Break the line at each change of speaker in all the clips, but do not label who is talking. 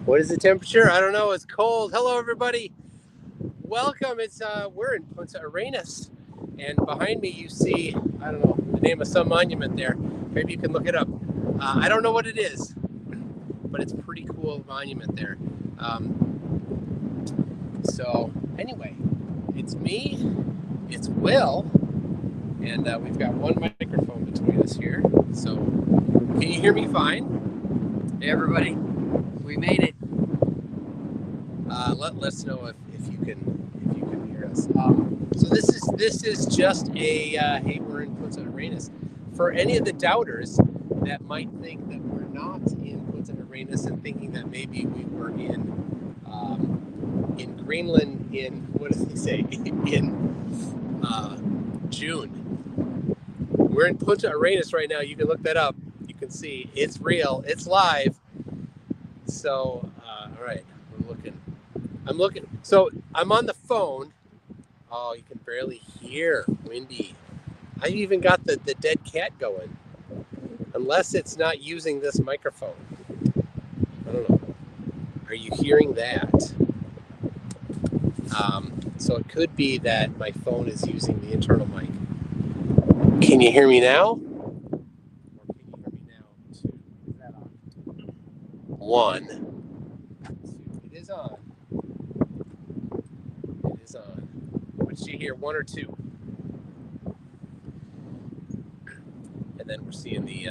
What is the temperature? I don't know. It's cold. Hello, everybody. Welcome. We're in Punta Arenas, and behind me you see, I don't know, the name of some monument there. Maybe you can look it up. I don't know what it is, but it's a pretty cool monument there. So anyway, it's me, it's Will, and we've got one microphone between us here. So can you hear me fine?
Hey everybody, we made it.
Let us know if you can hear us. So this is just a hey, we're in Punta Arenas. For any of the doubters that might think that we're not in Punta Arenas and thinking that maybe we were in Greenland in, what does he say, in June. We're in Punta Arenas right now. You can look that up. You can see it's real. It's live. So all right, I'm looking. So I'm on the phone. Oh, you can barely hear. Windy. I even got the dead cat going. Unless it's not using this microphone. I don't know. Are you hearing that? So it could be that my phone is using the internal mic. Can you hear me now? Or can you hear me now? 2. Is that on? 1. 2. It is on. It is on. What did you hear? 1 or 2? And then we're seeing the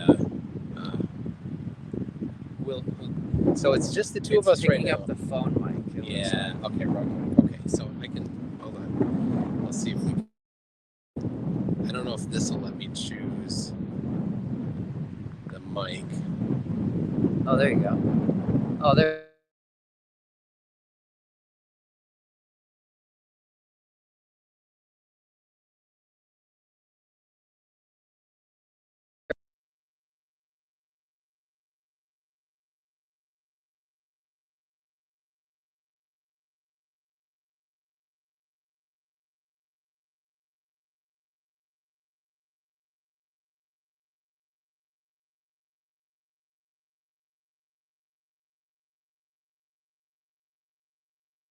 so it's just the two of us right now.
Picking up the phone mic.
Yeah. Okay. Wrong mic. Okay. So I can hold on. Let's see if we. I don't know if this will let me choose the mic.
Oh, there you go. Oh, there.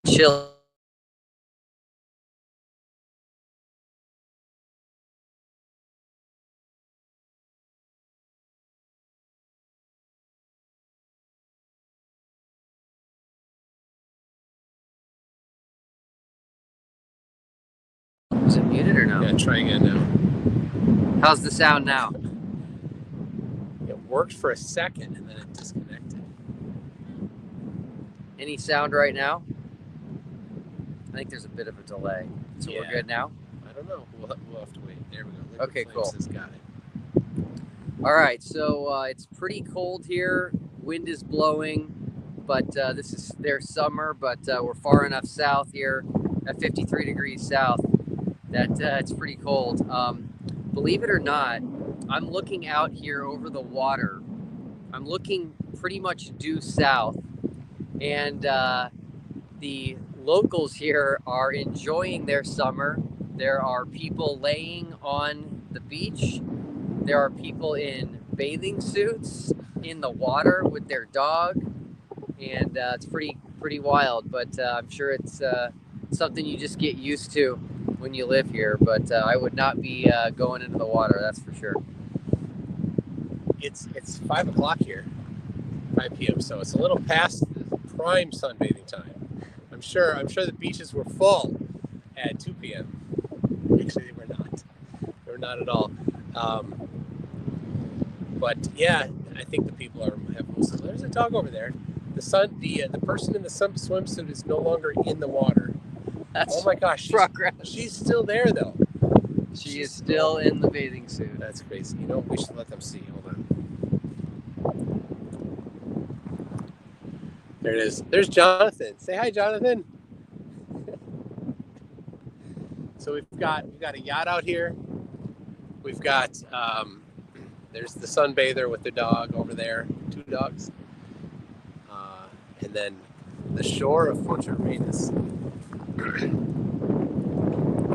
Chill. Is it muted or no?
Yeah. Try again now.
How's the sound now?
It worked for a second and then it disconnected.
Any sound right now? I think there's a bit of a delay. So
Yeah.
We're good now?
I don't know. We'll have to wait. There we go. Liquid
Okay,
Flames
cool.
has got it.
All right, so it's pretty cold here. Wind is blowing, but this is their summer, but we're far enough south here at 53 degrees south that it's pretty cold. Believe it or not, I'm looking out here over the water. I'm looking pretty much due south, and the locals here are enjoying their summer. There are people laying on the beach. There are people in bathing suits in the water with their dog, and it's pretty wild. But I'm sure it's something you just get used to when you live here. But I would not be going into the water, that's for sure.
It's 5 o'clock here, 5 p.m. So it's a little past the prime sunbathing time. I'm sure the beaches were full at 2 p.m. Actually, they were not. They were not at all. But yeah, I think the people have mostly. There's a dog over there. The person in the swimsuit is no longer in the water. Oh my gosh, she's still there though.
She's still in the bathing suit.
That's crazy. You know, we should let them see. Hold on. There it is. There's Jonathan. Say hi, Jonathan. So we've got a yacht out here. We've got there's the sunbather with the dog over there, 2 dogs, and then the shore of Punta Arenas.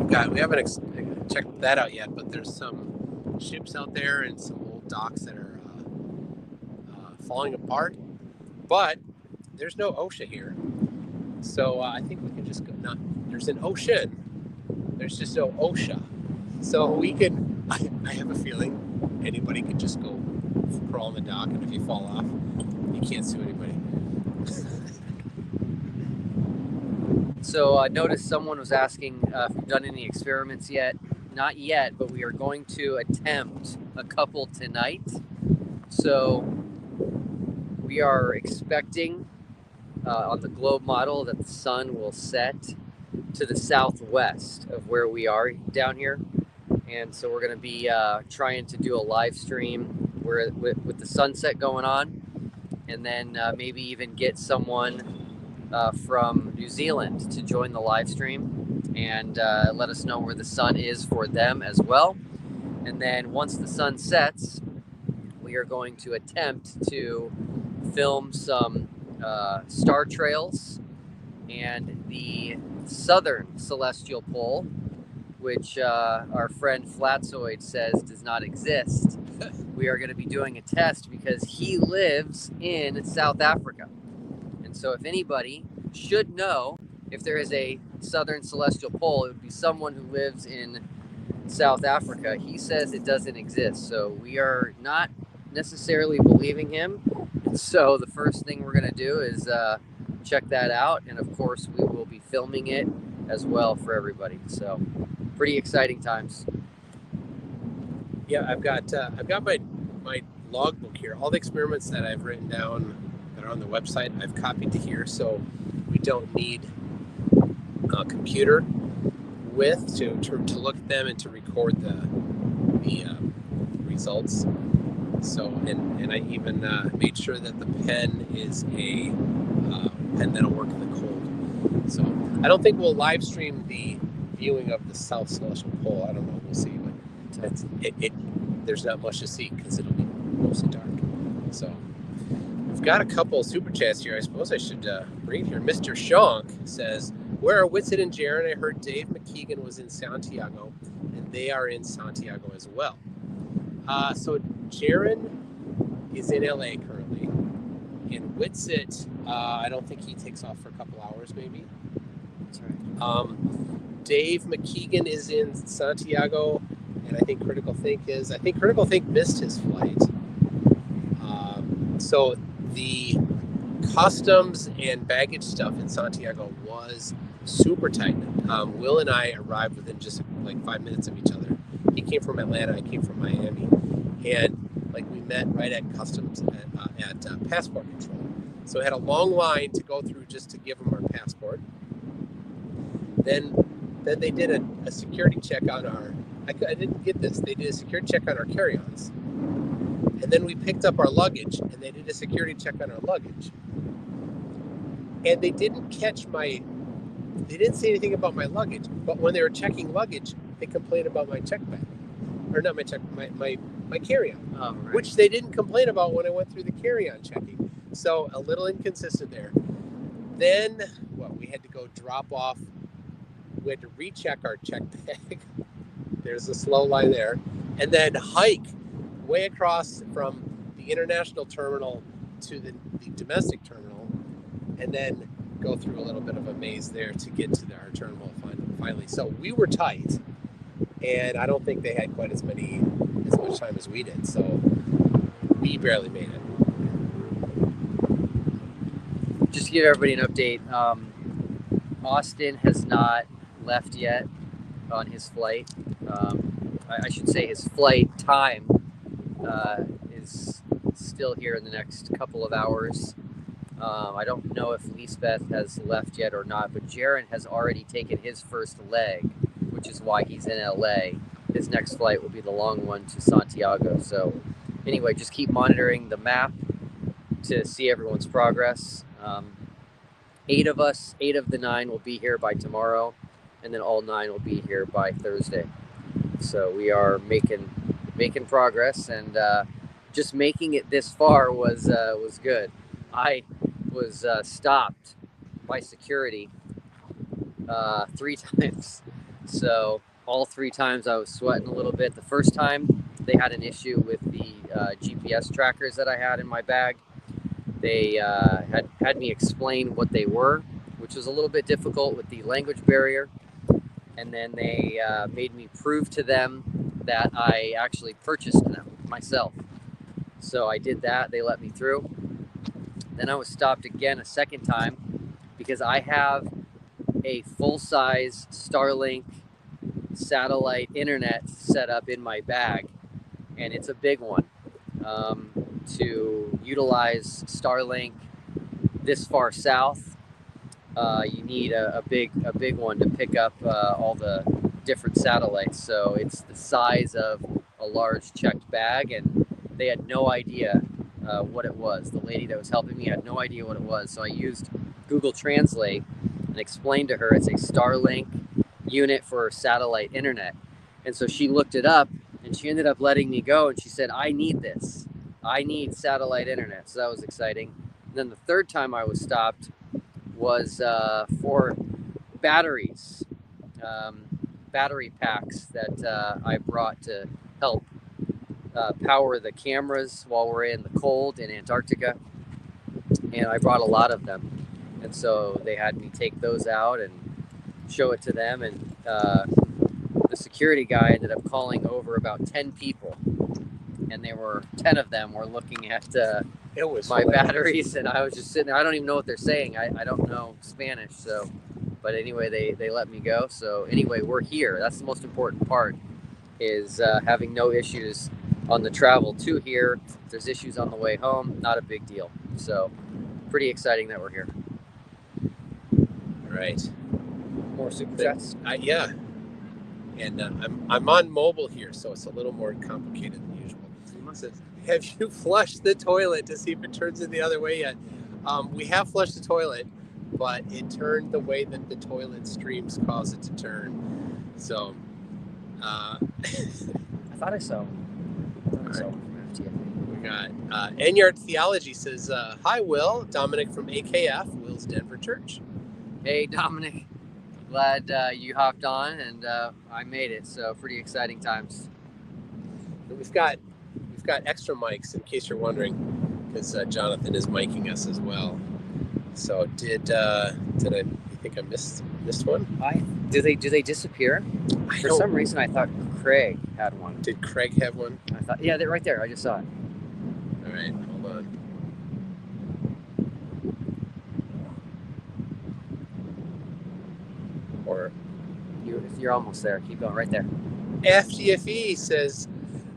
We haven't checked that out yet, but there's some ships out there and some old docks that are falling apart. But there's no OSHA here. So I think we can just go. Not there's an ocean. There's just no OSHA. So we can. I have a feeling anybody could just go crawl on the dock, and if you fall off, you can't sue anybody.
So I noticed someone was asking if we've done any experiments yet. Not yet, but we are going to attempt a couple tonight. So we are expecting on the globe model that the sun will set to the southwest of where we are down here. And so we're going to be trying to do a live stream where with the sunset going on, and then maybe even get someone from New Zealand to join the live stream and let us know where the sun is for them as well. And then once the sun sets, we are going to attempt to film some star trails and the southern celestial pole, which our friend Flatzoid says does not exist. We are going to be doing a test because he lives in South Africa. And so if anybody should know if there is a southern celestial pole, it would be someone who lives in South Africa. He says it doesn't exist. So we are not necessarily believing him. And so the first thing we're going to do is check that out. And of course, we will be filming it as well for everybody. So pretty exciting times.
Yeah, I've got my logbook here. All the experiments that I've written down that are on the website, I've copied to here, so we don't need a computer with to look at them and to record the results. So and I even made sure that the pen is a pen that'll work in the cold. So I don't think we'll live stream the viewing of the South Celestial Pole. I don't know. We'll see. But there's not much to see because it'll be mostly dark. So we've got a couple super chats here. I suppose I should read here. Mr. Shonk says, "Where are Whitsitt and Jaron? I heard Dave McKeegan was in Santiago, and they are in Santiago as well." So Jaron is in LA currently, and Whitsitt, I don't think he takes off for a couple hours, maybe.
That's right.
Dave McKeegan is in Santiago, and I think Critical Think missed his flight. So the customs and baggage stuff in Santiago was super tight. Will and I arrived within just like 5 minutes of each other. He came from Atlanta, I came from Miami, and like we met right at customs at passport control. So I had a long line to go through just to give them our passport. Then they did a security check on our. I didn't get this. They did a security check on our carry-ons, and then we picked up our luggage, and they did a security check on our luggage. And they didn't catch my. They didn't say anything about my luggage, but when they were checking luggage, they complained about my check bag, or not my check, my carry-on,
Right.
which they didn't complain about when I went through the carry-on checking. So a little inconsistent there. Then we had to go drop off. We had to recheck our check bag. There's a slow line there. And then hike way across from the international terminal to the domestic terminal. And then go through a little bit of a maze there to get to our terminal finally. So we were tight. And I don't think they had quite as much time as we did. So we barely made it.
Just to give everybody an update, Austin has not left yet on his flight. I should say his flight time is still here in the next couple of hours. I don't know if Lisbeth has left yet or not, but Jaron has already taken his first leg, which is why he's in LA. His next flight will be the long one to Santiago. So anyway, just keep monitoring the map to see everyone's progress. 8 of us, 8 of the 9 will be here by tomorrow, and then all 9 will be here by Thursday. So we are making progress, and just making it this far was good. I was stopped by security 3 times. So all 3 times I was sweating a little bit. The first time they had an issue with the GPS trackers that I had in my bag. They had me explain what they were, which was a little bit difficult with the language barrier. And then they made me prove to them that I actually purchased them myself. So I did that. They let me through. Then I was stopped again a second time because I have a full-size Starlink satellite internet set up in my bag, and it's a big one. To utilize Starlink this far south, you need a big one to pick up all the different satellites. So it's the size of a large checked bag, and they had no idea what it was. The lady that was helping me had no idea what it was. So I used Google Translate and explained to her it's a Starlink unit for satellite internet. And so she looked it up, and she ended up letting me go, and she said, I need this. I need satellite internet. So that was exciting. And then the third time I was stopped was for batteries, battery packs that I brought to help power the cameras while we're in the cold in Antarctica. And I brought a lot of them. And so they had me take those out and show it to them. And the security guy ended up calling over about 10 people. And 10 of them were looking at my batteries, and I was just sitting there. I don't even know what they're saying. I don't know Spanish, so. But anyway, they let me go. So anyway, we're here. That's the most important part, is having no issues on the travel to here. If there's issues on the way home, not a big deal. So pretty exciting that we're here.
All right.
More super chats?
Yeah. And I'm on mobile here, so it's a little more complicated than usual. It says, have you flushed the toilet to see if it turns in the other way yet? We have flushed the toilet, but it turned the way that the toilet streams cause it to turn. So,
I thought I saw.
We got Enyard Theology says, hi, Will. Dominic from AKF, Will's Denver Church.
Hey, Dominic. Glad you hopped on, and I made it. So pretty exciting times.
We've got extra mics, in case you're wondering, because Jonathan is miking us as well. So did I? You think I missed one?
Do they disappear? For some reason, I thought Craig had one.
Did Craig have one?
I thought, yeah, they're right there. I just saw it.
All right, hold on. Or
you're almost there. Keep going. Right there.
FGFE says,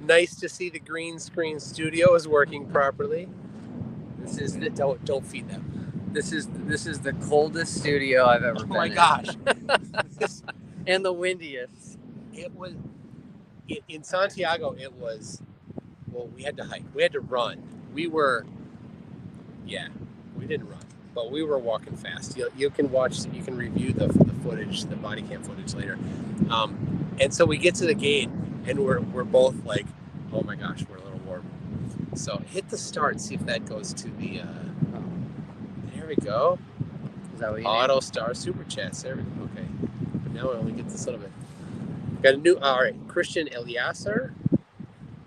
nice to see the green screen studio is working properly. This is don't feed them.
This is the coldest studio I've ever been in.
Oh my gosh.
And the windiest.
It was in Santiago. It was, well, we had to hike. We had to run. We didn't run, but we were walking fast. You can review the footage, the body cam footage later. And so we get to the gate, and we're both like, oh my gosh, we're a little warm. So hit the start and see if that goes to the. There we go.
Is that what you
Auto Star Super Chats. There we go. Okay. But now I only get this little bit. Got a new. All right, Christian Eliasar.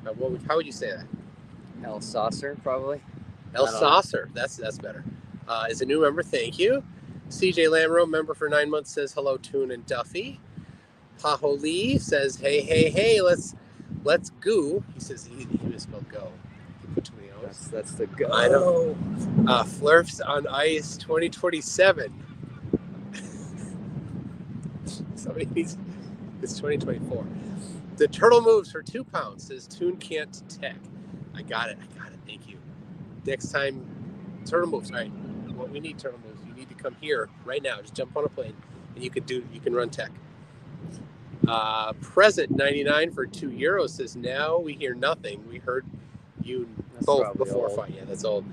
How would you say that?
El Saucer, probably.
El Saucer. That's better. Is a new member. Thank you. CJ Lamro, member for 9 months, says hello, Toon and Duffy. Paho Lee says, hey, let's go. He says he misspelled go. He put too many O's.
That's the go.
I know. Flurfs on Ice 2027. It's 2024. The turtle moves for 2 pounds, says Toon Can't Tech. I got it. Thank you. Next time, turtle moves. All right. Well, we need turtle moves. You need to come here right now. Just jump on a plane, and you can run tech. Present 99 for €2 says, now we hear nothing. We heard you both before fight. Yeah, that's old.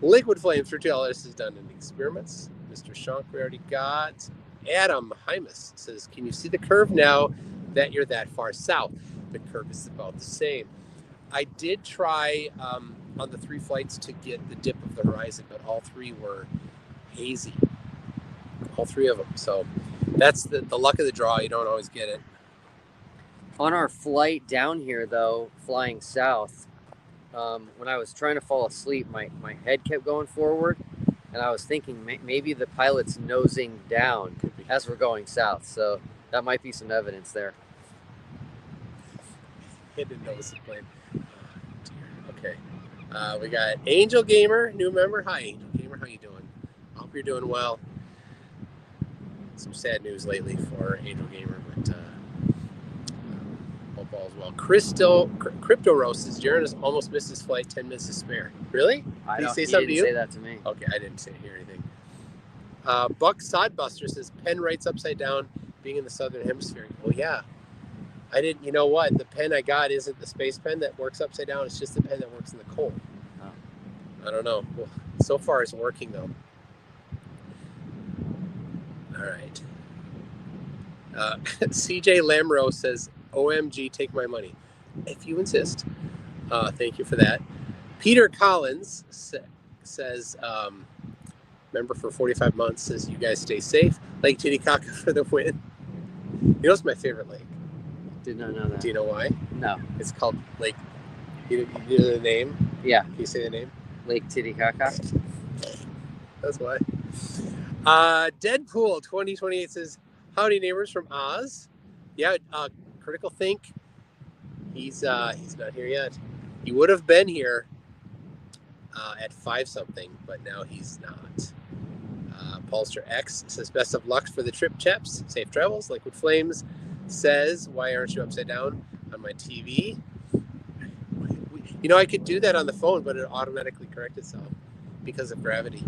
Liquid Flames for $2 is done in experiments. Mr. Shonk we already got. Adam Hymus says, can you see the curve now that you're that far south? The curve is about the same. I did try on the 3 flights to get the dip of the horizon, but all 3 were hazy. All 3 of them. So that's the luck of the draw. You don't always get it.
On our flight down here, though, flying south, when I was trying to fall asleep, my head kept going forward, and I was thinking maybe the pilot's nosing down as we're going south. So that might be some evidence there.
Hidden nose plane. Okay. We got Angel Gamer, new member. Hi, Angel Gamer. How you doing? I hope you're doing well. Some sad news lately for Angel Gamer, but hope all's well. Crypto Roast says Jaron has almost missed his flight. 10 minutes to spare. Really? Did he say something to you?
He didn't say that to me.
Okay, I didn't hear anything. Buck Sodbuster says pen writes upside down, being in the southern hemisphere. Well, yeah. I didn't. You know what? The pen I got isn't the space pen that works upside down. It's just the pen that works in the cold. Oh. I don't know. Well, so far it's working though. All right. CJ Lamro says, "OMG, take my money." If you insist. Thank you for that. Peter Collins says, member for 45 months, says, "You guys stay safe. Lake Titicaca for the win." You know, it's my favorite lake.
Did not know that.
Do you know why?
No.
It's called Lake. You know the name?
Yeah.
Can you say the name?
Lake Titicaca.
That's why. Deadpool 2028 says, "Howdy neighbors from Oz." Yeah, Critical Think. He's not here yet. He would have been here at 5 something, but now he's not. Paulster X says, "Best of luck for the trip, chaps. Safe travels." Liquid Flames says, "Why aren't you upside down on my TV?" You know, I could do that on the phone, but it automatically corrects itself because of gravity.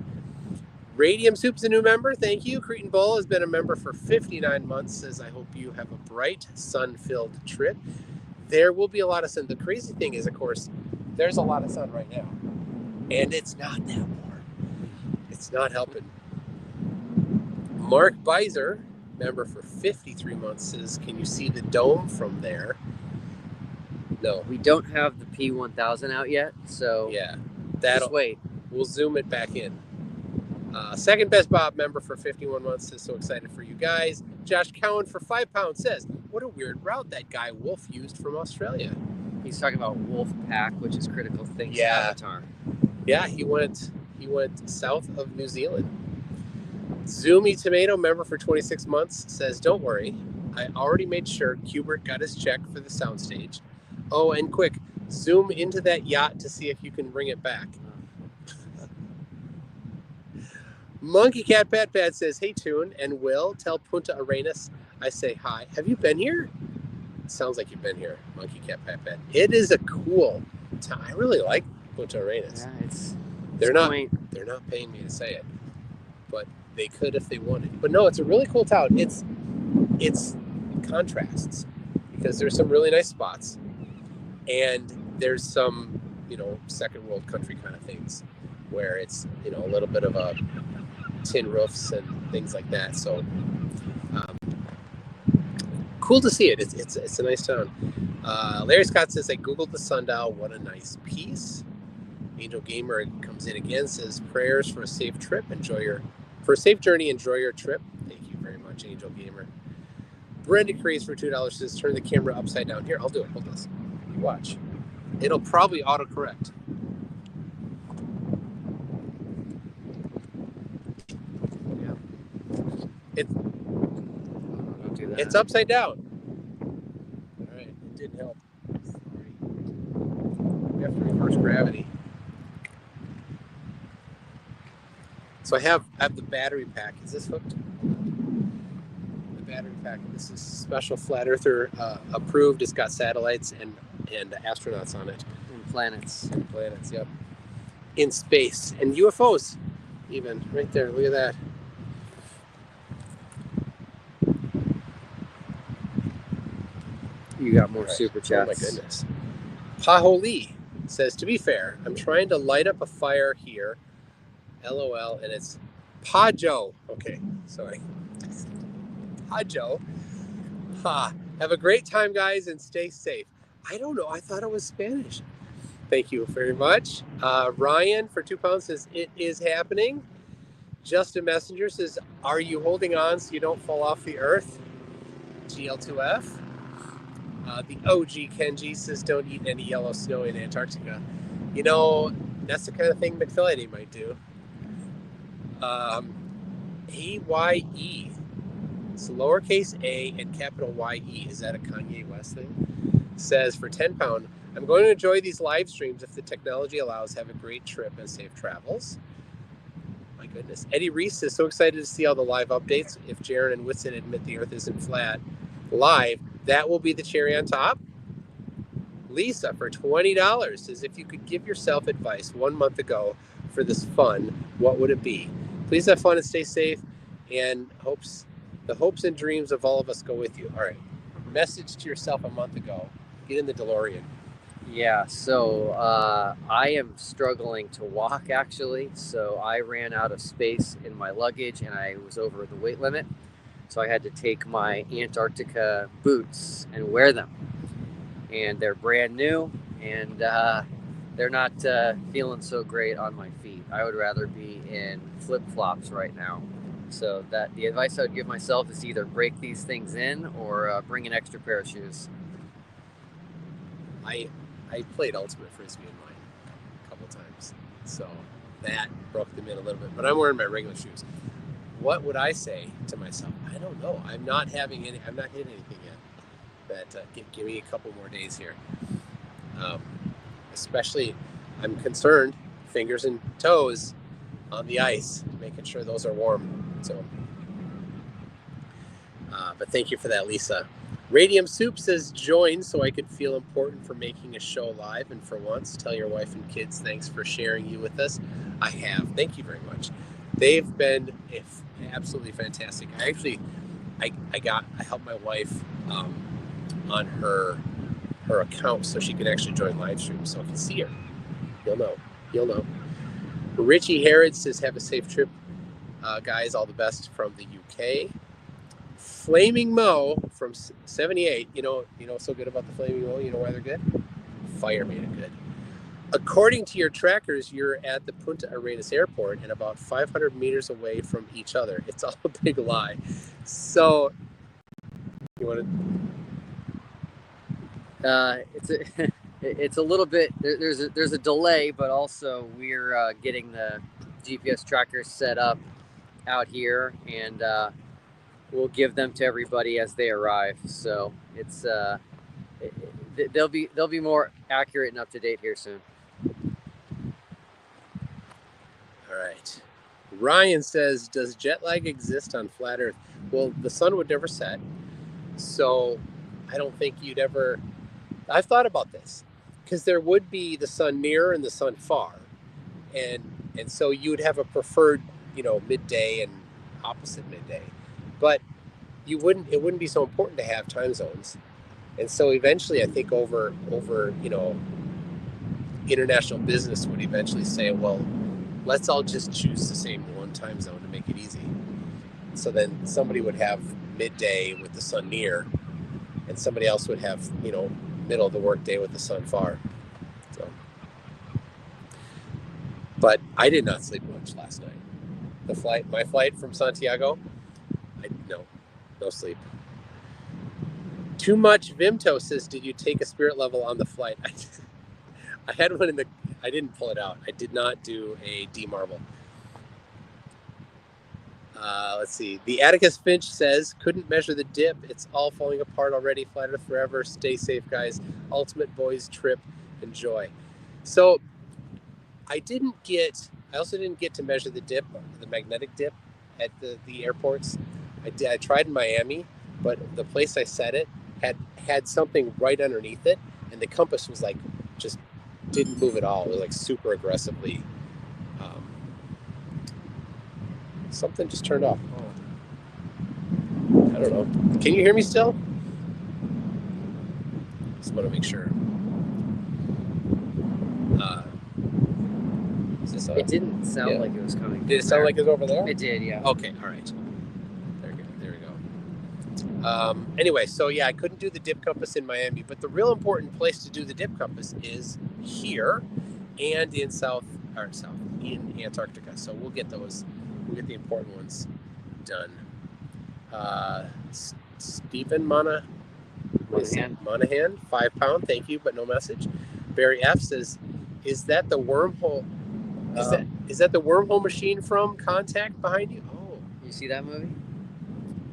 Radium Soup's a new member. Thank you. Cretan Bull has been a member for 59 months. Says, "I hope you have a bright, sun-filled trip." There will be a lot of sun. The crazy thing is, of course, there's a lot of sun right now, and it's not that warm. It's not helping. Mark Beiser, member for 53 months, says, "Can you see the dome from there?" No.
We don't have the P1000 out yet, so
Yeah.
just wait.
We'll zoom it back in. Second Best Bob, member for 51 months, says, "So excited for you guys." Josh Cowan for £5 says, "What a weird route that guy Wolf used from Australia."
He's talking about Wolf Pack, which is Critical Think's
Yeah.
avatar.
Yeah, he went south of New Zealand. Zoomy Tomato, member for 26 months, says, "Don't worry, I already made sure Kubert got his check for the soundstage. Oh, and quick, zoom into that yacht to see if you can bring it back." Monkey Cat Pat Pat says, "Hey Toon and Will, tell Punta Arenas I say hi. Have you been here?" It sounds like you've been here, Monkey Cat Pat Pat. It is a cool town. I really like Punta Arenas.
Yeah,
They're not
quaint.
They're not paying me to say it, but they could if they wanted. But no, it's a really cool town. It's contrasts because there's some really nice spots, and there's some, second world country kind of things where it's, a little bit of a tin roofs and things like that. So cool to see it. It's a nice town. Larry Scott says, "I googled the sundial. What a nice piece." Angel Gamer comes in again, says, "Prayers for a safe trip. For a safe journey. Enjoy your trip." Thank you very much, Angel Gamer. Brenda Crease for $2 says, "Turn the camera upside down." Here, I'll do it. Hold this. You watch. It'll probably autocorrect.
Don't do that.
It's upside down. All right, it didn't help. Sorry. We have to reverse gravity. So I have the battery pack. Is this hooked? The battery pack. This is special flat earther approved. It's got satellites and astronauts on it.
And planets.
Yep. In space and UFOs, even right there. Look at that.
You got more super chats.
Oh my goodness. Paholi says, "To be fair, I'm trying to light up a fire here. LOL, and it's Pajo." Okay, sorry. Pajo. Ha. Have a great time, guys, and stay safe. I don't know. I thought it was Spanish. Thank you very much. Ryan for £2 says, "It is happening." Justin Messenger says, "Are you holding on so you don't fall off the earth?" GL2F. The OG Kenji says, "Don't eat any yellow snow in Antarctica." You know, that's the kind of thing McFillety might do. AYE. It's lowercase a and capital YE. Is that a Kanye West thing? Says for 10 pound, I'm going to enjoy these live streams if the technology allows. Have a great trip and safe travels. My goodness. Eddie Reese is so excited to see all the live updates. If Jaron and Whitson admit the earth isn't flat live, that will be the cherry on top. Lisa for $20 says, if you could give yourself advice 1 month ago for this fun, what would it be? Please have fun and stay safe, and the hopes and dreams of all of us go with you. All right. Message to yourself a month ago. Get in the DeLorean.
Yeah, so I am struggling to walk, actually. So I ran out of space in my luggage and I was over the weight limit. So I had to take my Antarctica boots and wear them. And they're brand new, and they're not feeling so great on my feet. I would rather be in flip-flops right now. So that the advice I would give myself is either break these things in or bring an extra pair of shoes.
I played Ultimate Frisbee in mine a couple times, so that broke them in a little bit. But I'm wearing my regular shoes. What would I say to myself? I don't know. I'm not hitting anything yet. That give me a couple more days here. Especially, I'm concerned fingers and toes on the ice, making sure those are warm. So, but thank you for that, Lisa. Radium Soup says, join so I could feel important for making a show live, and for once, tell your wife and kids thanks for sharing you with us. I have. Thank you very much. They've been absolutely fantastic. I helped my wife on her account so she can actually join live stream so I can see her. You'll know. Richie Harrod says, have a safe trip, guys. All the best from the UK. Flaming Mo from 78. You know what's so good about the Flaming Mo? You know why they're good? Fire made it good. According to your trackers, you're at the Punta Arenas airport and about 500 meters away from each other. It's all a big lie. So, you want
to? It's a little bit. There's a delay, but also we're getting the GPS trackers set up out here, and we'll give them to everybody as they arrive. So it's they'll be more accurate and up to date here soon.
All right. Ryan says, does jet lag exist on flat Earth? Well, the sun would never set, so I don't think you'd ever. I've thought about this because there would be the sun near and the sun far, and so you would have a preferred, midday and opposite midday. But it wouldn't be so important to have time zones. And so eventually I think over international business would eventually say, well, let's all just choose the same one time zone to make it easy. So then somebody would have midday with the sun near, and somebody else would have, middle of the workday with the sun far. So, but I did not sleep much last night. My flight from Santiago, no sleep. Too much Vimto says, did you take a spirit level on the flight? I had one I didn't pull it out. I did not do a D marble. Let's see. The Atticus Finch says, couldn't measure the dip. It's all falling apart already. Flat Earth forever. Stay safe, guys. Ultimate boys trip. Enjoy. So I also didn't get to measure the dip, the magnetic dip at the airports. I tried in Miami, but the place I set it had something right underneath it, and the compass was like just didn't move at all. It was like super aggressively. Something just turned off. I don't know. Can you hear me still? Just want to make sure. Is this on?
It didn't sound like it was coming.
Did it sound like it was over there?
It did, yeah.
Okay, all right. There we go. Anyway, so yeah, I couldn't do the dip compass in Miami, but the real important place to do the dip compass is here and in in Antarctica. So we'll get the important ones done. Stephen Monahan, 5 pound, thank you, but no message. Barry F says, Is that the wormhole? Is that the wormhole machine from Contact behind you? Oh,
You see that movie?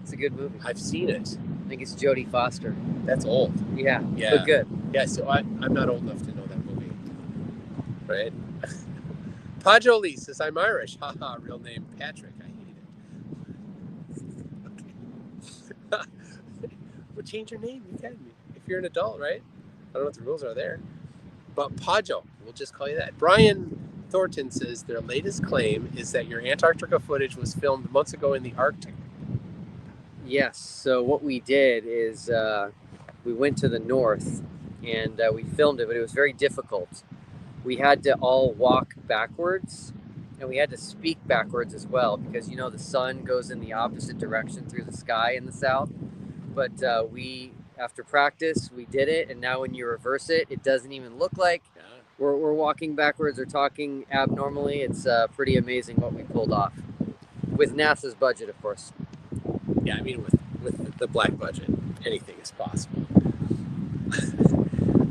It's a good movie.
I've seen it.
I think it's Jodie Foster.
That's old.
Yeah,
Yeah.
but good.
Yeah, so I'm not old enough to know that movie. Right? Pajo Lee says, I'm Irish. Haha, real name Patrick. I hate it. Well, change your name. You can. If you're an adult, right? I don't know what the rules are there. But Pajo, we'll just call you that. Brian Thornton says their latest claim is that your Antarctica footage was filmed months ago in the Arctic.
Yes. So what we did is we went to the north and we filmed it, but it was very difficult. We had to all walk backwards and we had to speak backwards as well because, you know, the sun goes in the opposite direction through the sky in the south. But after practice, we did it. And now when you reverse it, it doesn't even look like we're walking backwards or talking abnormally. It's pretty amazing what we pulled off with NASA's budget, of course.
Yeah, I mean, with the black budget, anything is possible.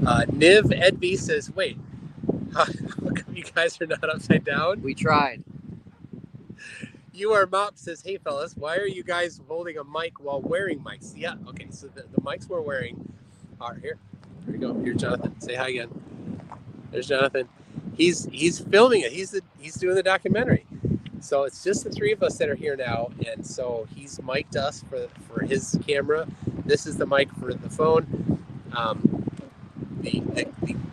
Niv Edby says, wait, how come you guys are not upside down?
We tried.
You Are Mop says, hey fellas, why are you guys holding a mic while wearing mics? Yeah, okay, so the mics we're wearing are here. Here we go. Here's Jonathan. Say hi again. There's Jonathan. He's filming it. He's doing the documentary. So it's just the three of us that are here now, and so he's mic'd us for his camera. This is the mic for the phone. The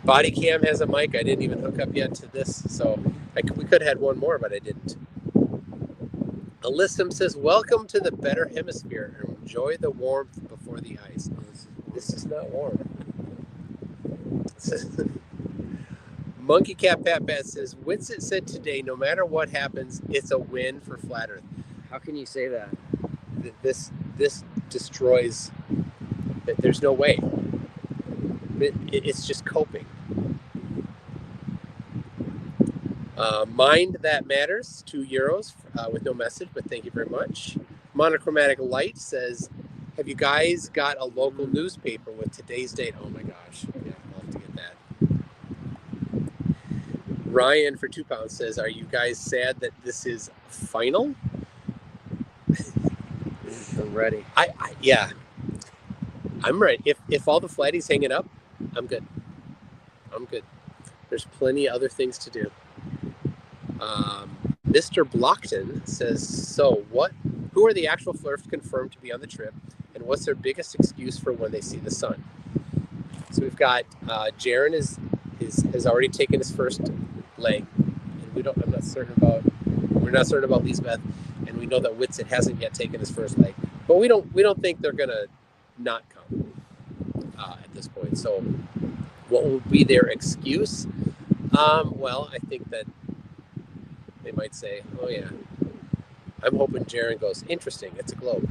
body cam has a mic. I didn't even hook up yet to this, so we could have had one more, but I didn't. Alyssum says, welcome to the better hemisphere and enjoy the warmth before the ice. This is not warm. Monkey Cat Pat Pat says, Winsett said today, no matter what happens, it's a win for Flat Earth.
How can you say that?
This destroys, there's no way. It's just coping. Mind That Matters, €2 with no message, but thank you very much. Monochromatic Light says, have you guys got a local newspaper with today's date? Oh my gosh, yeah, I'll have to get that. Ryan for £2 says, are you guys sad that this is final?
I'm ready.
Yeah, I'm ready. If all the flatties hang it up, I'm good. There's plenty of other things to do. Mr. Blockton says, so who are the actual flirts confirmed to be on the trip, and what's their biggest excuse for when they see the sun? So we've got Jaron has already taken his first leg, and we're not certain about Lisbeth, and we know that Whitsett hasn't yet taken his first leg, but we don't think they're gonna not come at this point. So what will be their excuse? Well, I think that they might say, oh yeah, I'm hoping Jaron goes, interesting, it's a globe.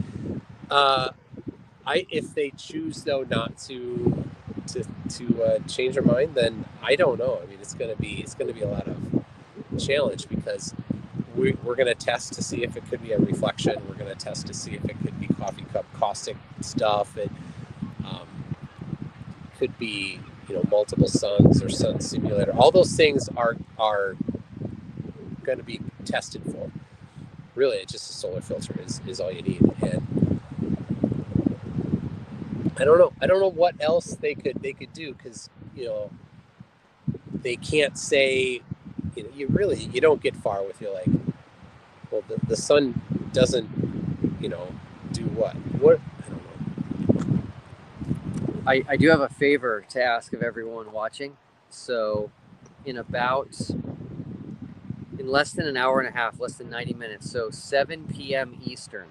If they choose though not to change their mind, then I don't know. I mean, it's gonna be a lot of challenge because we're gonna test to see if it could be a reflection. We're gonna test to see if it could be coffee cup caustic stuff. It could be, multiple suns or sun simulator. All those things are going to be tested for. Really, it's just a solar filter is all you need. And I don't know what else they could do, because they can't say, you don't get far with your, like, well, the sun doesn't do what I don't know.
I do have a favor to ask of everyone watching. So in less than an hour and a half, less than 90 minutes, so 7 p.m. Eastern,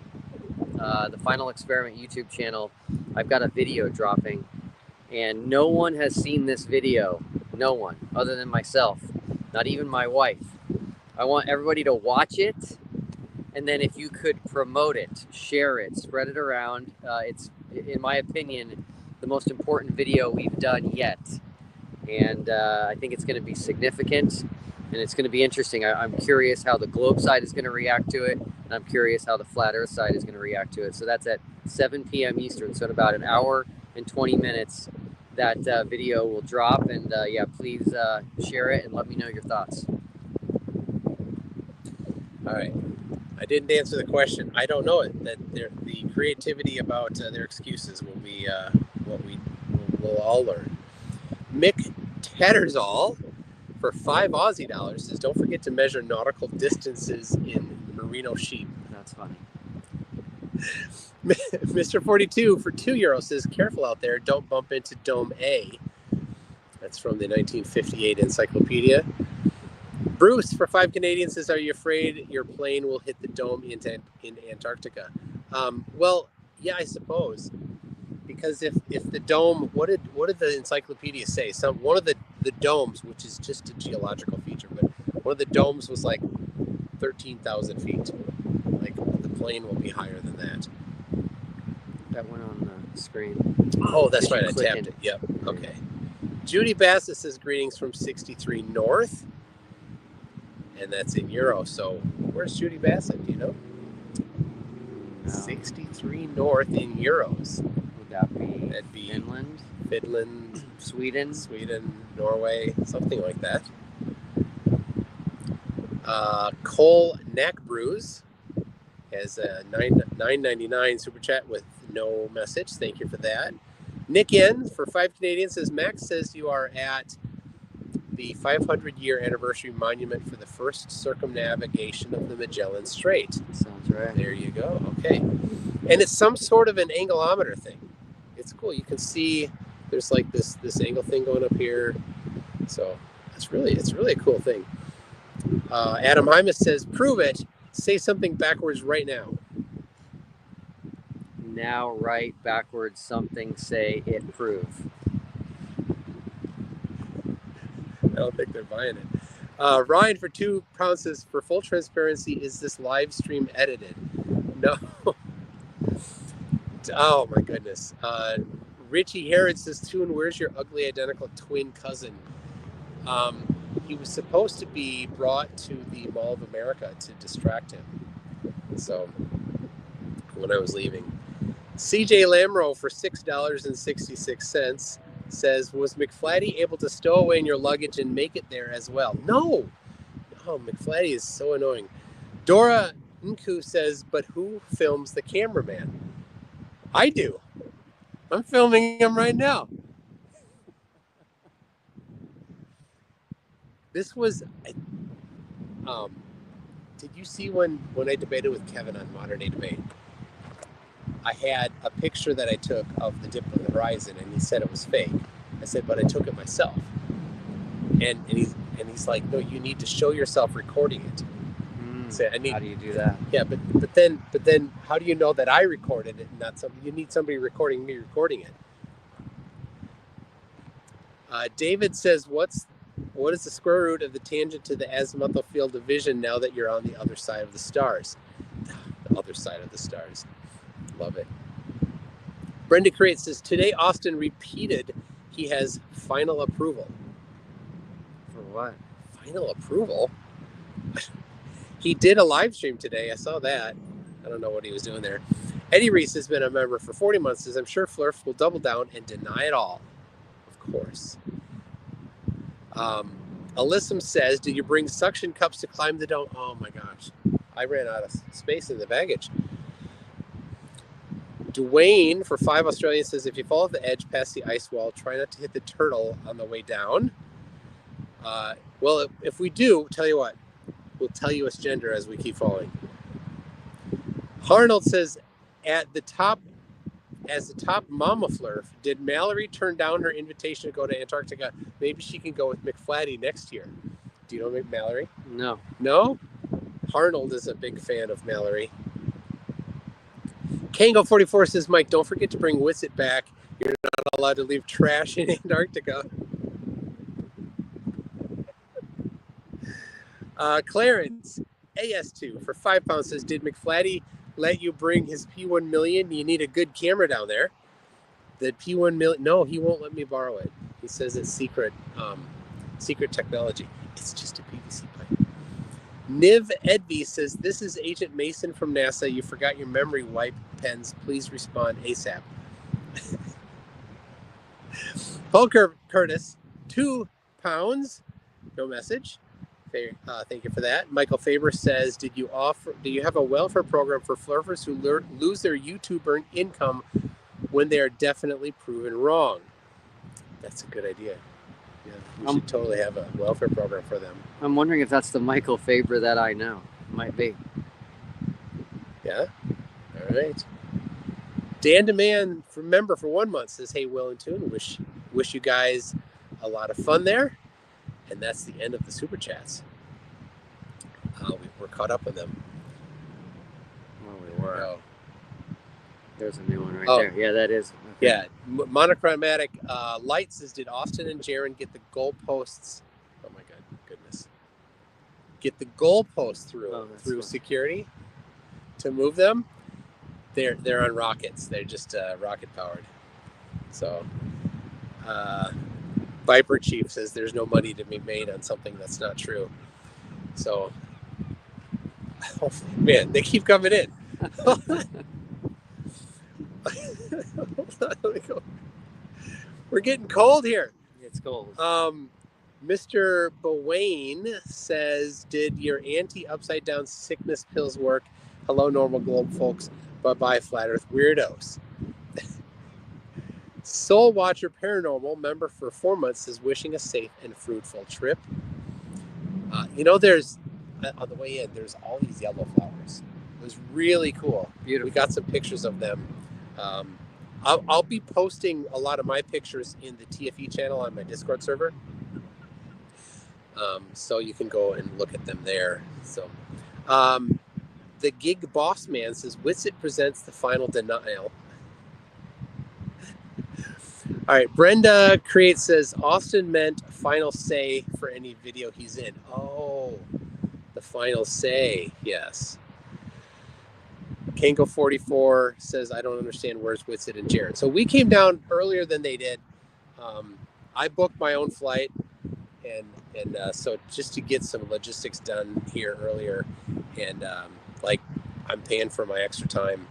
the Final Experiment YouTube channel, I've got a video dropping, and no one has seen this video. No one, other than myself, not even my wife. I want everybody to watch it, and then if you could promote it, share it, spread it around. It's, in my opinion, the most important video we've done yet. And I think it's going to be significant, and it's going to be interesting. I'm curious how the globe side is going to react to it, and I'm curious how the flat earth side is going to react to it. So that's at 7 p.m. Eastern, so in about an hour and 20 minutes. that video will drop. And yeah, please share it and let me know your thoughts.
All right. I didn't answer the question. I don't know it. That the creativity about their excuses will be what we'll all learn. Mick Tattersall for $5 Aussie says, don't forget to measure nautical distances in merino sheep.
That's funny.
Mr. 42 for €2 says, careful out there, don't bump into Dome A. That's from the 1958 encyclopedia. Bruce for 5 Canadians says, are you afraid your plane will hit the dome in Antarctica? Well, yeah, I suppose. Because if the dome, what did the encyclopedia say? One of the domes, which is just a geological feature, but one of the domes was like 13,000 feet. Like the plane will be higher than that.
That went on the screen.
Oh, that's right. I tapped it. Yep. Okay. Judy Bassett says, greetings from 63 North. And that's in euro. So where's Judy Bassett? Do you know? 63 North in euros.
Would that be?
That'd be
Finland, Sweden,
Norway, something like that. Cole Neck Brews has a $9.99 super chat with no message. Thank you for that. Nick N for 5 Canadians says, Max says you are at the 500-year anniversary monument for the first circumnavigation of the Magellan Strait.
Sounds right.
There you go. Okay. And it's some sort of an angleometer thing. It's cool. You can see there's like this angle thing going up here. So it's really a cool thing. Adam Hymas says, prove it. Say something backwards right now.
Now write backwards something, say it prove.
I don't think they're buying it. Ryan for £2 says, for full transparency, is this live stream edited? No. Oh my goodness. Richie Herod says, Toon, where's your ugly identical twin cousin? He was supposed to be brought to the Mall of America to distract him. So when I was leaving. CJ Lamro for $6.66 says, was McFlatty able to stow away in your luggage and make it there as well? No. Oh, McFlatty is so annoying. Dora Nku says, but who films the cameraman? I do. I'm filming him right now. This was, did you see when I debated with Kevin on Modern Day Debate? I had a picture that I took of the dip of the horizon, and he said it was fake. I said, but I took it myself. And he's like, no, you need to show yourself recording it.
So how do you do that?
Yeah, but then how do you know that I recorded it and not somebody? You need somebody recording me recording it. David says, what is the square root of the tangent to the azimuthal field of vision now that you're on the other side of the stars? The other side of the stars. Love it. Brenda Create says, today Austin repeated he has final approval.
For what?
Final approval? He did a live stream today. I saw that. I don't know what he was doing there. Eddie Reese has been a member for 40 months. Says, I'm sure Flurf will double down and deny it all. Of course. Alyssum says, did you bring suction cups to climb the dome? Oh my gosh. I ran out of space in the baggage. Dwayne for 5 Australians says, if you fall off the edge past the ice wall, try not to hit the turtle on the way down. Well, if we do, tell you what, we'll tell you its gender as we keep falling. Arnold says, as the top mama Flurf, did Mallory turn down her invitation to go to Antarctica? Maybe she can go with McFlatty next year. Do you know Mallory?
No.
No? Arnold is a big fan of Mallory. Kango44 says, Mike, don't forget to bring Wissett back. You're not allowed to leave trash in Antarctica. Clarence AS2 for £5 says, did McFlatty let you bring his P1 million? You need a good camera down there. The P1 million, no, he won't let me borrow it. He says it's secret technology. It's just a PVC pipe. Niv Edby says, this is Agent Mason from NASA. You forgot your memory wipe pens. Please respond ASAP. Paul Curtis, 2 pounds. No message. Thank you for that. Michael Faber says, do you have a welfare program for flurfers who lose their YouTuber income when they are definitely proven wrong? That's a good idea. Yeah, we should totally have a welfare program for them.
I'm wondering if that's the Michael Faber that I know. Might be.
Yeah. All right. Dan Demand, member for 1 month, says, hey, Will and Toon, wish you guys a lot of fun there. And that's the end of the Super Chats. We're caught up with them.
Well, we were. There's a new one right there. Yeah, that is.
Okay. Yeah. Monochromatic Light says, did Austin and Jaron get the goalposts? Oh, my goodness. Get the goalposts through security to move them? They're on rockets. They're just rocket powered. So, Viper Chief says there's no money to be made on something that's not true. So, oh, man, they keep coming in. We're getting cold here.
It's cold.
Mr. Bowain says, did your anti-upside down sickness pills work? Hello, normal globe folks. Bye-bye, flat earth weirdos. Soul Watcher Paranormal, member for 4 months, is wishing a safe and fruitful trip. There's, on the way in, there's all these yellow flowers. It was really cool.
Beautiful.
We got some pictures of them. I'll be posting a lot of my pictures in the TFE channel on my Discord server. So you can go and look at them there. So, the Gig Boss Man says, Witsit presents the final denial. All right, Brenda Creates says, Austin meant final say for any video he's in. Oh, the final say, yes. Kanko44 says, I don't understand where's Witsit and Jared. So we came down earlier than they did. I booked my own flight, and so just to get some logistics done here earlier, and I'm paying for my extra time,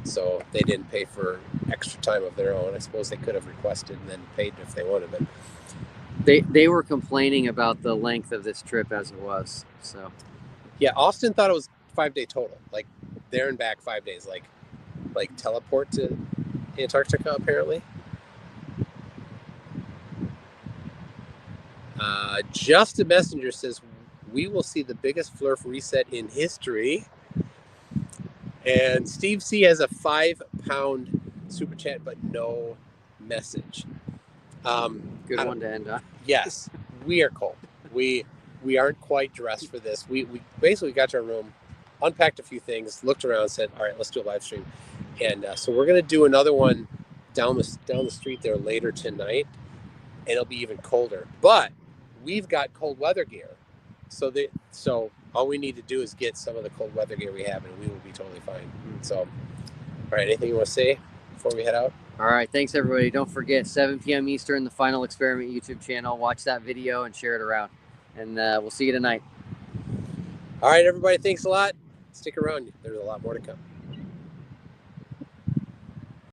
so they didn't pay for extra time of their own. I suppose they could have requested and then paid if they wanted, but
they were complaining about the length of this trip as it was. So
yeah, Austin thought it was 5-day total, like there and back 5 days, like teleport to Antarctica apparently. Just a Messenger says, we will see the biggest flurf reset in history. And Steve C has a 5-pound super chat, but no message.
Good one to end on.
Yes, we are cold. We aren't quite dressed for this. We basically got to our room, unpacked a few things, looked around, said, all right, let's do a live stream. And so we're going to do another one down the street there later tonight, and it'll be even colder. But we've got cold weather gear. So all we need to do is get some of the cold weather gear we have, and we will be totally fine. So, all right, anything you want to say before we head out?
All right, thanks, everybody. Don't forget, 7 p.m. Eastern, the Final Experiment YouTube channel. Watch that video and share it around. And we'll see you tonight.
All right, everybody, thanks a lot. Stick around. There's a lot more to come.